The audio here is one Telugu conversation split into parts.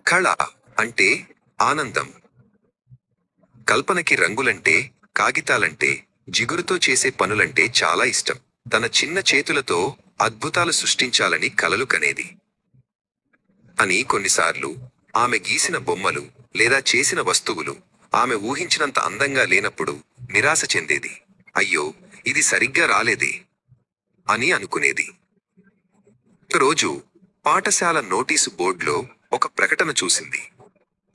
కళ అంటే ఆనందం. కల్పనకి రంగులంటే, కాగితాలంటే, జిగురుతో చేసే పనులంటే చాలా ఇష్టం. తన చిన్న చేతులతో అద్భుతాలు సృష్టించాలని కలలు కనేది. అని కొన్నిసార్లు ఆమె గీసిన బొమ్మలు లేదా చేసిన వస్తువులు ఆమె ఊహించినంత అందంగా లేనప్పుడు నిరాశ చెందేది. అయ్యో, ఇది సరిగ్గా రాలేదే అని అనుకునేది. రోజు పాఠశాల నోటీసు బోర్డులో ఒక ప్రకటన చూసింది.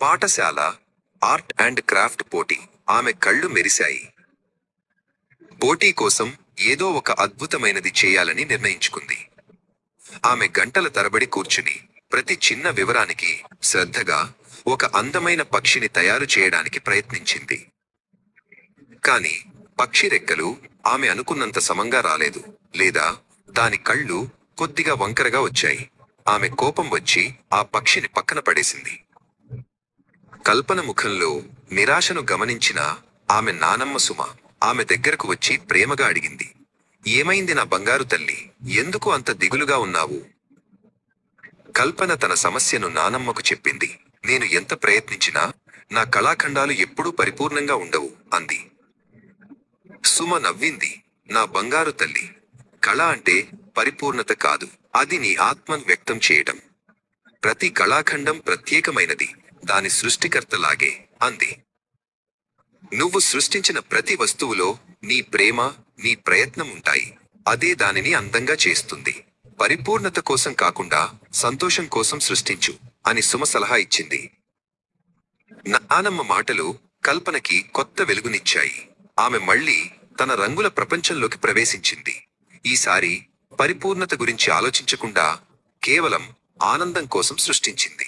పాఠశాల ఆర్ట్ అండ్ క్రాఫ్ట్ పోటీ. ఆమె కళ్ళు మెరిశాయి. పోటీ కోసం ఏదో ఒక అద్భుతమైనది చేయాలని నిర్ణయించుకుంది. ఆమె గంటల తరబడి కూర్చుని ప్రతి చిన్న వివరానికి శ్రద్ధగా ఒక అందమైన పక్షిని తయారు చేయడానికి ప్రయత్నించింది. కాని పక్షి రెక్కలు ఆమె అనుకున్నంత సమంగా రాలేదు, లేదా దాని కళ్ళు కొద్దిగా వంకరగా వచ్చాయి. ఆమె కోపం వచ్చి ఆ పక్షిని పక్కన పడేసింది. కల్పన ముఖంలో నిరాశను గమనించిన ఆమె నానమ్మ సుమ ఆమె దగ్గరకు వచ్చి ప్రేమగా అడిగింది, ఏమైంది నా బంగారు తల్లి, ఎందుకు అంత దిగులుగా ఉన్నావు? కల్పన తన సమస్యను నానమ్మకు చెప్పింది. నేను ఎంత ప్రయత్నించినా నా కళాఖండాలు ఎప్పుడూ పరిపూర్ణంగా ఉండవు అంది. సుమ నవ్వింది. నా బంగారు తల్లి, కళ అంటే పరిపూర్ణత కాదు, అది నీ ఆత్మను వ్యక్తం చేయటం. ప్రతి కళాఖండం ప్రత్యేకమైనది, దాని సృష్టికర్తలాగే అంది. నువ్వు సృష్టించిన ప్రతి వస్తువులో నీ ప్రేమ, నీ ప్రయత్నం ఉంటాయి. అదే దానిని అందంగా చేస్తుంది. పరిపూర్ణత కోసం కాకుండా సంతోషం కోసం సృష్టించు అని సుమ సలహా ఇచ్చింది. నానమ్మ మాటలు కల్పనకి కొత్త వెలుగునిచ్చాయి. ఆమె మళ్ళీ తన రంగుల ప్రపంచంలోకి ప్రవేశించింది. ఈసారి పరిపూర్ణత గురించి ఆలోచించకుండా కేవలం ఆనందం కోసం సృష్టించింది.